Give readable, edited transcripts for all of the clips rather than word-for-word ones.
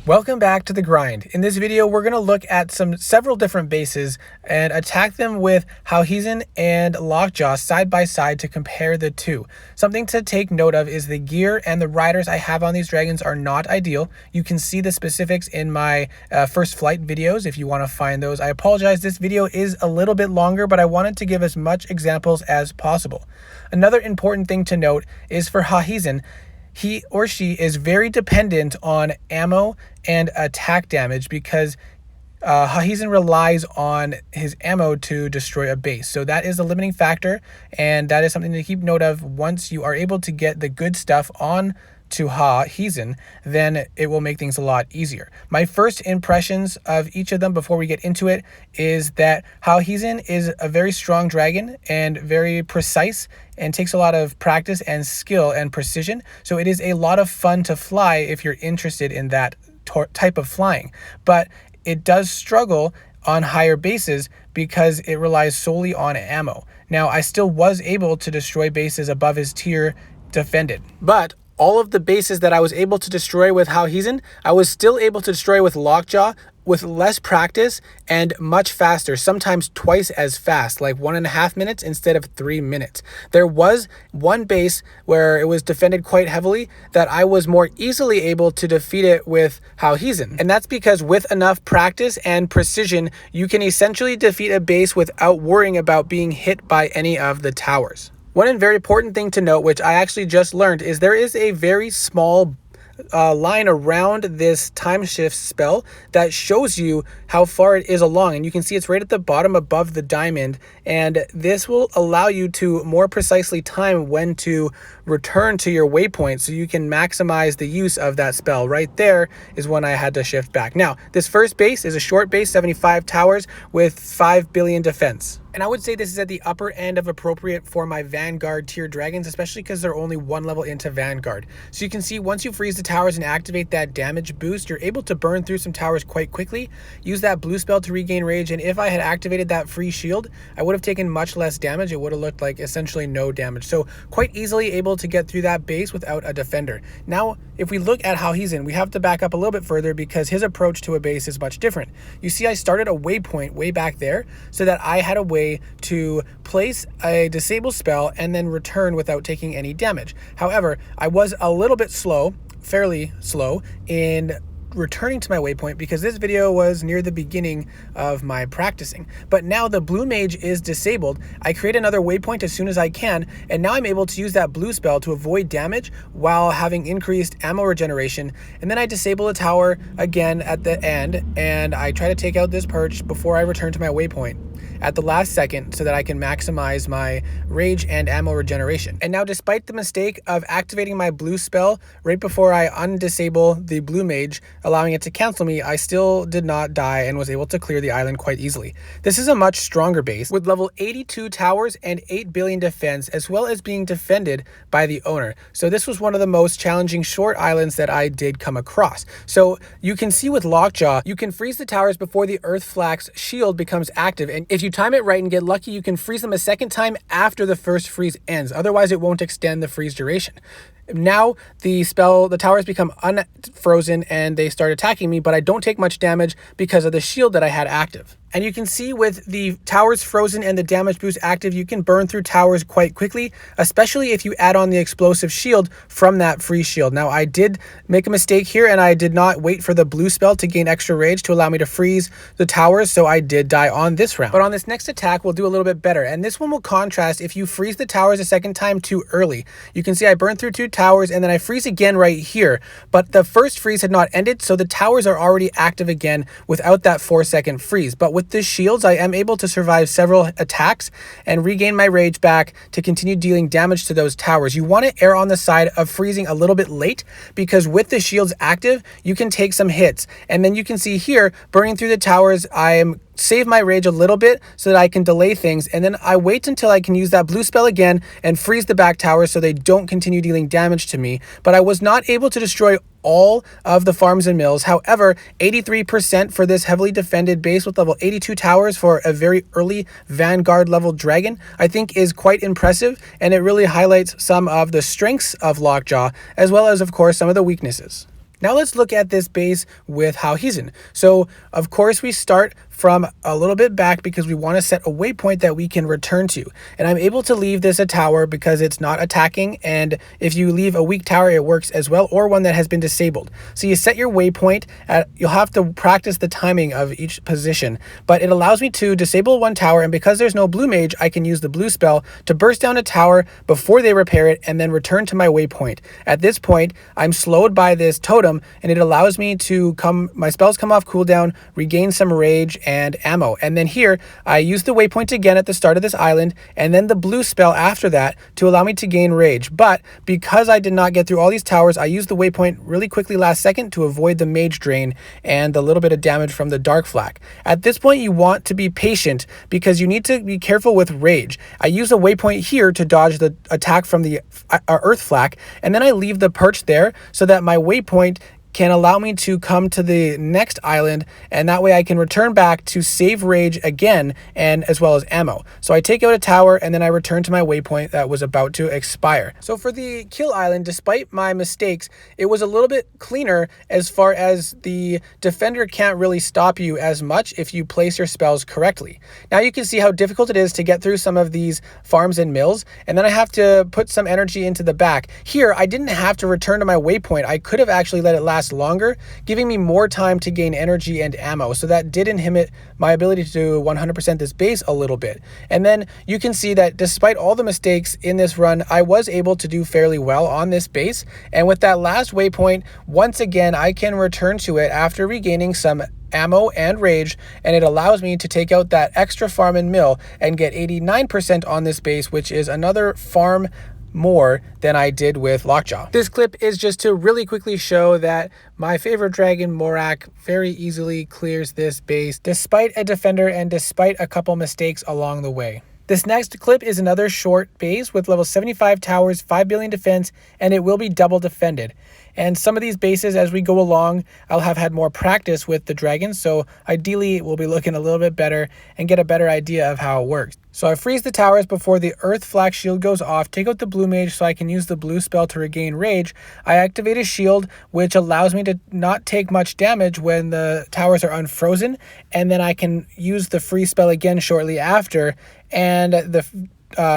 Welcome back to the grind. In this video, we're going to look at several different bases and attack them with Shivenzo and Lockjaw side by side to compare the two. Something to take note of is the gear and the riders I have on these dragons are not ideal. You can see the specifics in my first flight videos if you want to find those. I apologize, this video is a little bit longer, but I wanted to give as much examples as possible. Another important thing to note is for Shivenzo, he or she is very dependent on ammo and attack damage because Shivenzo relies on his ammo to destroy a base. So that is a limiting factor, and that is something to keep note of. Once you are able to get the good stuff on to Shivenzo, then it will make things a lot easier. My first impressions of each of them before we get into it is that Shivenzo is a very strong dragon and very precise and takes a lot of practice and skill and precision. So it is a lot of fun to fly if you're interested in that type of flying. But it does struggle on higher bases because it relies solely on ammo. Now, I still was able to destroy bases above his tier defended, but all of the bases that I was able to destroy with Shivenzo, I was still able to destroy with Lockjaw with less practice and much faster, sometimes twice as fast, like 1.5 minutes instead of 3 minutes. There was one base where it was defended quite heavily that I was more easily able to defeat it with Shivenzo. And that's because with enough practice and precision, you can essentially defeat a base without worrying about being hit by any of the towers. One very important thing to note, which I actually just learned, is there is a very small line around this time shift spell that shows you how far it is along, and you can see it's right at the bottom above the diamond, and this will allow you to more precisely time when to return to your waypoint so you can maximize the use of that spell. Right there is when I had to shift back. Now, this first base is a short base, 75 towers with 5 billion defense. And I would say this is at the upper end of appropriate for my Vanguard tier dragons, especially because they're only one level into Vanguard. So you can see once you freeze the towers and activate that damage boost, you're able to burn through some towers quite quickly, use that blue spell to regain rage, and if I had activated that free shield, I would have taken much less damage. It would have looked like essentially no damage. So quite easily able to get through that base without a defender. Now, if we look at Shivenzo, we have to back up a little bit further because his approach to a base is much different. You see, I started a waypoint way back there so that I had a way to place a disable spell and then return without taking any damage. However, I was a little bit slow, fairly slow, in returning to my waypoint because this video was near the beginning of my practicing. But now the blue mage is disabled. I create another waypoint as soon as I can, and now I'm able to use that blue spell to avoid damage while having increased ammo regeneration. And then I disable a tower again at the end, and I try to take out this perch before I return to my waypoint at the last second so that I can maximize my rage and ammo regeneration. And now, despite the mistake of activating my blue spell right before I undisable the blue mage, allowing it to cancel me, I still did not die and was able to clear the island quite easily. This is a much stronger base with level 82 towers and 8 billion defense, as well as being defended by the owner. So this was one of the most challenging short islands that I did come across. So you can see with Lockjaw, you can freeze the towers before the Earth Flax shield becomes active, and if you time it right and get lucky, you can freeze them a second time after the first freeze ends. Otherwise, it won't extend the freeze duration. Now the towers become unfrozen and they start attacking me, but I don't take much damage because of the shield that I had active. And you can see with the towers frozen and the damage boost active, you can burn through towers quite quickly, especially if you add on the explosive shield from that free shield. Now, I did make a mistake here and I did not wait for the blue spell to gain extra rage to allow me to freeze the towers, so I did die on this round. But on this next attack, we'll do a little bit better. And this one will contrast if you freeze the towers a second time too early. You can see I burned through 2 towers and then I freeze again right here, but the first freeze had not ended, so the towers are already active again without that 4-second freeze. But with the shields, I am able to survive several attacks and regain my rage back to continue dealing damage to those towers. You want to err on the side of freezing a little bit late because with the shields active, you can take some hits. And then you can see here, burning through the towers, I am save my rage a little bit so that I can delay things, and then I wait until I can use that blue spell again and freeze the back towers so they don't continue dealing damage to me. But I was not able to destroy all of the farms and mills. However, 83% for this heavily defended base with level 82 towers for a very early Vanguard level dragon, I think is quite impressive, and it really highlights some of the strengths of Lockjaw, as well as, of course, some of the weaknesses. Now let's look at this base with how he's in. So of course we start from a little bit back because we want to set a waypoint that we can return to. And I'm able to leave this a tower because it's not attacking. And if you leave a weak tower, it works as well, or one that has been disabled. So you set your waypoint you'll have to practice the timing of each position, but it allows me to disable one tower. And because there's no blue mage, I can use the blue spell to burst down a tower before they repair it and then return to my waypoint. At this point, I'm slowed by this totem and it allows me to my spells come off cooldown, regain some rage and ammo. And then here, I use the waypoint again at the start of this island, and then the blue spell after that to allow me to gain rage. But because I did not get through all these towers, I used the waypoint really quickly last second to avoid the mage drain and the little bit of damage from the dark flak. At this point, you want to be patient because you need to be careful with rage. I use a waypoint here to dodge the attack from the earth flak, and then I leave the perch there so that my waypoint can allow me to come to the next island, and that way I can return back to save rage again and as well as ammo. So I take out a tower and then I return to my waypoint that was about to expire. So for the kill island, despite my mistakes, it was a little bit cleaner as far as the defender can't really stop you as much if you place your spells correctly. Now you can see how difficult it is to get through some of these farms and mills, and then I have to put some energy into the back. Here, I didn't have to return to my waypoint. I could have actually let it last longer, giving me more time to gain energy and ammo. So that did inhibit my ability to 100% this base a little bit. And then you can see that despite all the mistakes in this run, I was able to do fairly well on this base. And with that last waypoint, once again, I can return to it after regaining some ammo and rage, and it allows me to take out that extra farm and mill and get 89% on this base, which is another farm more than I did with Lockjaw. This clip is just to really quickly show that my favorite dragon, Morak, very easily clears this base despite a defender and despite a couple mistakes along the way. This next clip is another short base with level 75 towers, 5 billion defense, and it will be double defended. And some of these bases, as we go along, I'll have had more practice with the dragons, so ideally we'll be looking a little bit better and get a better idea of how it works. So I freeze the towers before the earth flak shield goes off, take out the blue mage so I can use the blue spell to regain rage. I activate a shield, which allows me to not take much damage when the towers are unfrozen, and then I can use the free spell again shortly after, and the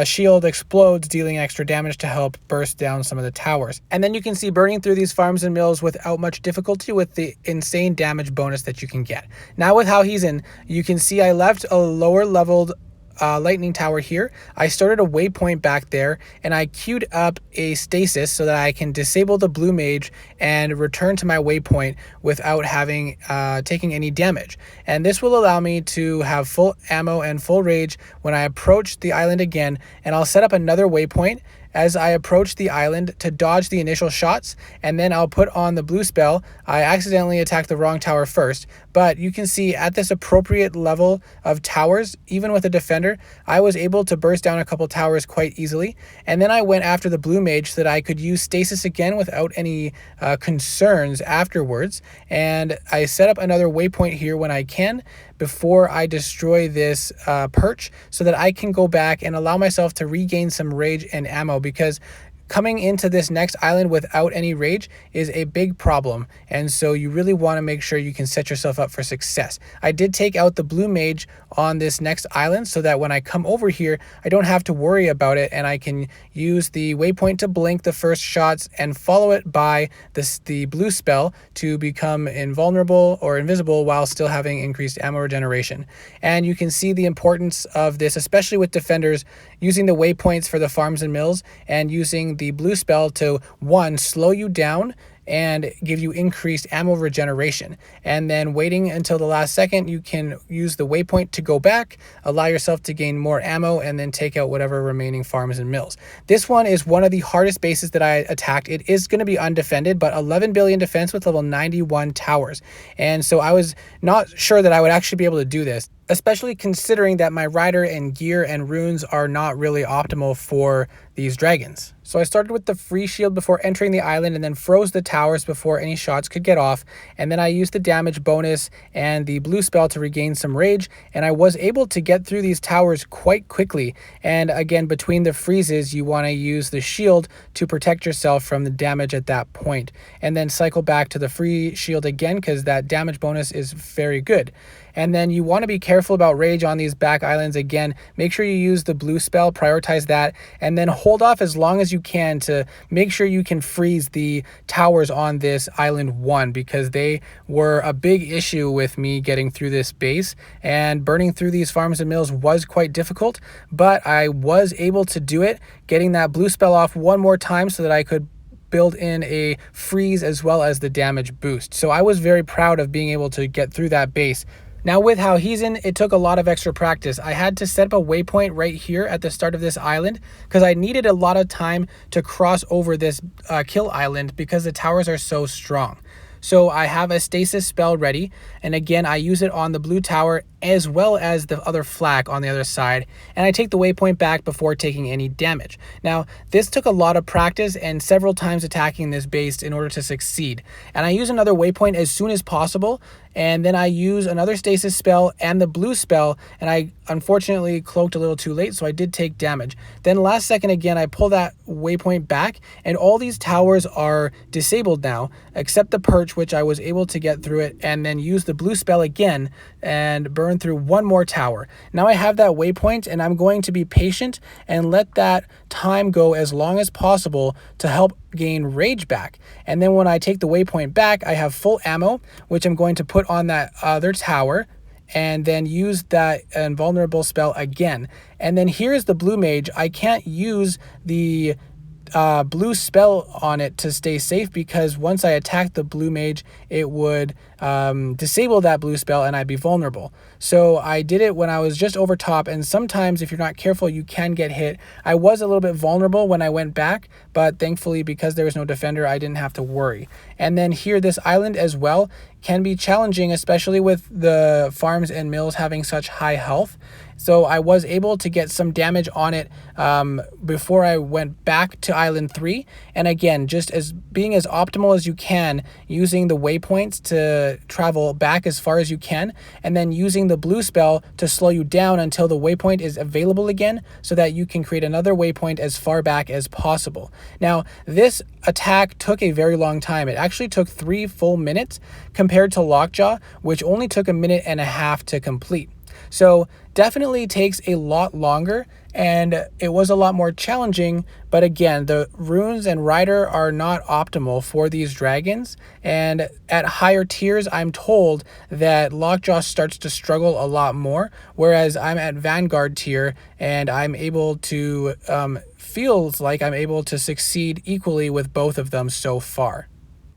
shield explodes, dealing extra damage to help burst down some of the towers. And then you can see burning through these farms and mills without much difficulty with the insane damage bonus that you can get. Now with how he's in, you can see I left a lower leveled lightning tower here. I started a waypoint back there, and I queued up a stasis so that I can disable the blue mage and return to my waypoint without having taking any damage. And this will allow me to have full ammo and full rage when I approach the island again, and I'll set up another waypoint as I approach the island to dodge the initial shots, and then I'll put on the blue spell. I accidentally attacked the wrong tower first, but you can see at this appropriate level of towers, even with a defender, I was able to burst down a couple towers quite easily. And then I went after the blue mage so that I could use stasis again without any concerns afterwards. And I set up another waypoint here when I can before I destroy this perch so that I can go back and allow myself to regain some rage and ammo, because coming into this next island without any rage is a big problem, and so you really want to make sure you can set yourself up for success. I did take out the blue mage on this next island so that when I come over here, I don't have to worry about it, and I can use the waypoint to blink the first shots and follow it by the blue spell to become invulnerable or invisible while still having increased ammo regeneration. And you can see the importance of this, especially with defenders, using the waypoints for the farms and mills and using the blue spell to, one, slow you down and give you increased ammo regeneration. And then waiting until the last second, you can use the waypoint to go back, allow yourself to gain more ammo, and then take out whatever remaining farms and mills. This one is one of the hardest bases that I attacked. It is going to be undefended, but 11 billion defense with level 91 towers. And so I was not sure that I would actually be able to do this. especially considering that my rider and gear and runes are not really optimal for these dragons. So I started with the free shield before entering the island and then froze the towers before any shots could get off. And then I used the damage bonus and the blue spell to regain some rage. And I was able to get through these towers quite quickly. And again, between the freezes, you want to use the shield to protect yourself from the damage at that point. And then cycle back to the free shield again because that damage bonus is very good. And then you want to be careful about rage on these back islands. Again, make sure you use the blue spell, prioritize that, and then hold off as long as you can to make sure you can freeze the towers on this island 1, because they were a big issue with me getting through this base, and burning through these farms and mills was quite difficult, but I was able to do it, getting that blue spell off one more time so that I could build in a freeze as well as the damage boost. So I was very proud of being able to get through that base. Now with how he's in, it took a lot of extra practice. I had to set up a waypoint right here at the start of this island because I needed a lot of time to cross over this kill island because the towers are so strong. So I have a stasis spell ready, and again I use it on the blue tower as well as the other flak on the other side, and I take the waypoint back before taking any damage. Now this took a lot of practice and several times attacking this base in order to succeed, and I use another waypoint as soon as possible, and then I use another stasis spell and the blue spell, and I unfortunately cloaked a little too late, so I did take damage. Then last second again I pull that waypoint back, and all these towers are disabled now except the perch, which I was able to get through it, and then use the blue spell again and burn through one more tower. Now I have that waypoint, and I'm going to be patient and let that time go as long as possible to help gain rage back. And then when I take the waypoint back, I have full ammo, which I'm going to put on that other tower, and then use that invulnerable spell again. And then here's the blue mage. I can't use the blue spell on it to stay safe, because once I attack the blue mage, it would disable that blue spell and I'd be vulnerable. So I did it when I was just over top, and sometimes if you're not careful you can get hit. I was a little bit vulnerable when I went back, but thankfully because there was no defender I didn't have to worry. And then here, this island as well can be challenging, especially with the farms and mills having such high health. So I was able to get some damage on it before I went back to Island 3. And again, just as being as optimal as you can, using the waypoints to travel back as far as you can, and then using the blue spell to slow you down until the waypoint is available again, so that you can create another waypoint as far back as possible. Now, this attack took a very long time. It actually took 3 full minutes compared to Lockjaw, which only took 1.5 minutes to complete. So definitely takes a lot longer, and it was a lot more challenging, but again, the runes and rider are not optimal for these dragons, and at higher tiers I'm told that Lockjaw starts to struggle a lot more, whereas I'm at Vanguard tier and I'm able to feels like I'm able to succeed equally with both of them so far.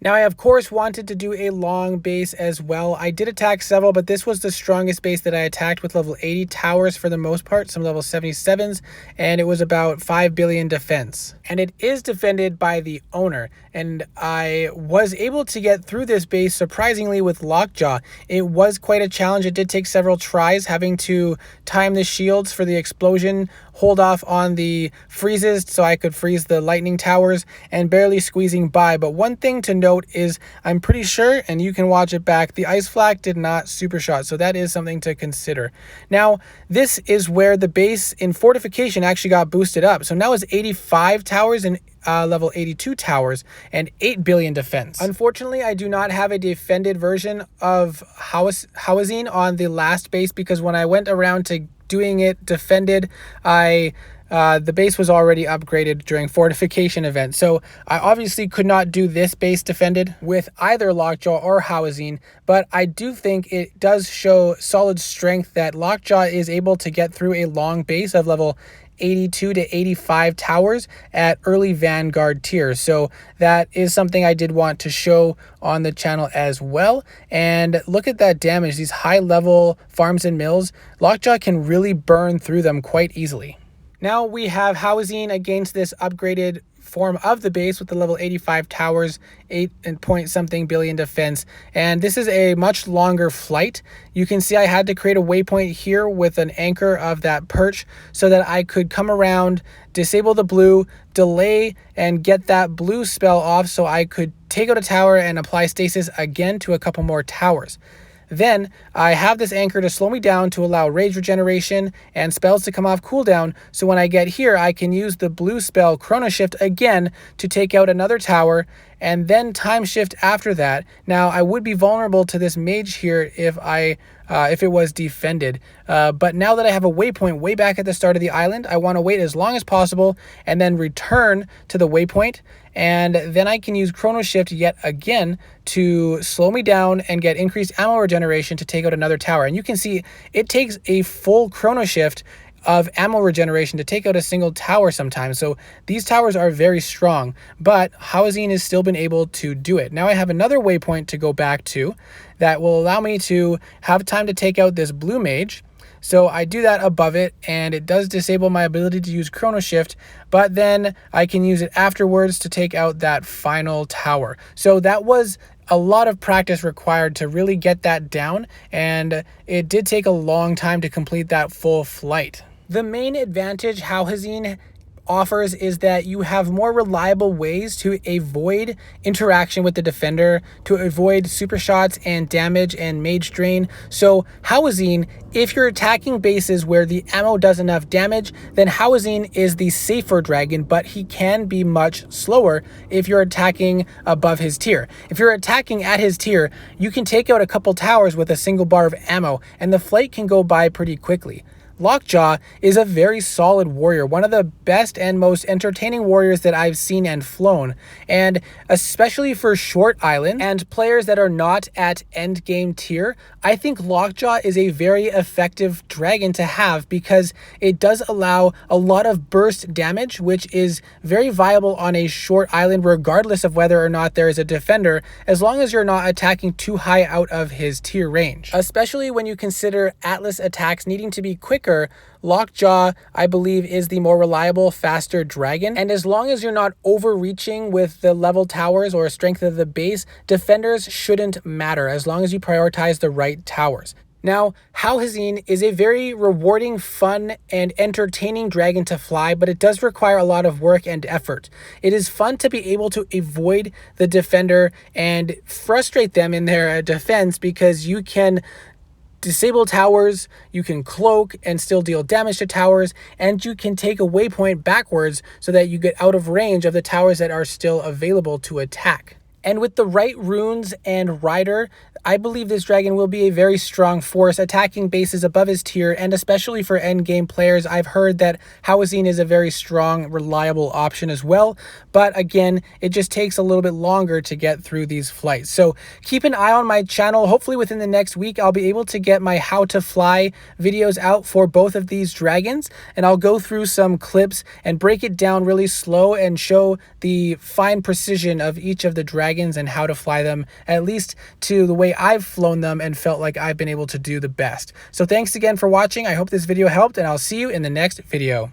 Now, I of course wanted to do a long base as well. I did attack several, but this was the strongest base that I attacked, with level 80 towers for the most part, some level 77s, and it was about 5 billion defense. And it is defended by the owner, and I was able to get through this base surprisingly with Lockjaw. It was quite a challenge. It did take several tries, having to time the shields for the explosion, hold off on the freezes so I could freeze the lightning towers, and barely squeezing by. But one thing to note is I'm pretty sure, and you can watch it back, the ice flak did not super shot, so that is something to consider. Now, this is where the base in fortification actually got boosted up. So now it's 85 towers and level 82 towers and 8 billion defense. Unfortunately, I do not have a defended version of Hawazin on the last base, because when I went around to doing it defended, the base was already upgraded during fortification event. So I obviously could not do this base defended with either Lockjaw or Hawazin, but I do think it does show solid strength that Lockjaw is able to get through a long base of level 82 to 85 towers at early Vanguard tier. So that is something I did want to show on the channel as well. And look at that damage. These high level farms and mills, Lockjaw can really burn through them quite easily. Now we have housing against this upgraded form of the base with the level 85 towers, 8 and point something billion defense, and this is a much longer flight. You can see I had to create a waypoint here with an anchor of that perch so that I could come around, disable the blue, delay, and get that blue spell off so I could take out a tower and apply stasis again to a couple more towers. Then I have this anchor to slow me down to allow rage regeneration and spells to come off cooldown, so when I get here I can use the blue spell Chrono Shift again to take out another tower and then time shift after that. Now I would be vulnerable to this mage here if it was defended, but now that I have a waypoint way back at the start of the island, I want to wait as long as possible and then return to the waypoint, and then I can use Chrono Shift yet again to slow me down and get increased ammo regeneration to take out another tower. And you can see it takes a full Chrono Shift of ammo regeneration to take out a single tower sometimes. So these towers are very strong, but housing has still been able to do it. Now I have another waypoint to go back to that will allow me to have time to take out this blue mage. So I do that above it, and it does disable my ability to use Chrono Shift, but then I can use it afterwards to take out that final tower. So that was a lot of practice required to really get that down, and it did take a long time to complete that full flight. The main advantage Hauhazine offers is that you have more reliable ways to avoid interaction with the defender, to avoid super shots and damage and mage drain. So Hauhazine, if you're attacking bases where the ammo does enough damage, then Hauhazine is the safer dragon, but he can be much slower if you're attacking above his tier. If you're attacking at his tier, you can take out a couple towers with a single bar of ammo, and the flight can go by pretty quickly. Lockjaw is a very solid warrior, one of the best and most entertaining warriors that I've seen and flown, and especially for short island and players that are not at end game tier, I think Lockjaw is a very effective dragon to have because it does allow a lot of burst damage, which is very viable on a short island regardless of whether or not there is a defender, as long as you're not attacking too high out of his tier range. Especially when you consider Atlas attacks needing to be quicker, Lockjaw, I believe, is the more reliable, faster dragon. And as long as you're not overreaching with the level towers or strength of the base, defenders shouldn't matter as long as you prioritize the right towers. Now, Hauhazine is a very rewarding, fun, and entertaining dragon to fly, but it does require a lot of work and effort. It is fun to be able to avoid the defender and frustrate them in their defense because you can disable towers, you can cloak and still deal damage to towers, and you can take a waypoint backwards so that you get out of range of the towers that are still available to attack. And with the right runes and rider, I believe this dragon will be a very strong force, attacking bases above his tier, and especially for endgame players, I've heard that Hauhazine is a very strong, reliable option as well, but again, it just takes a little bit longer to get through these flights. So keep an eye on my channel. Hopefully within the next week, I'll be able to get my how to fly videos out for both of these dragons, and I'll go through some clips and break it down really slow and show the fine precision of each of the dragons and how to fly them, at least to the way I've flown them and felt like I've been able to do the best. So thanks again for watching. I hope this video helped, and I'll see you in the next video.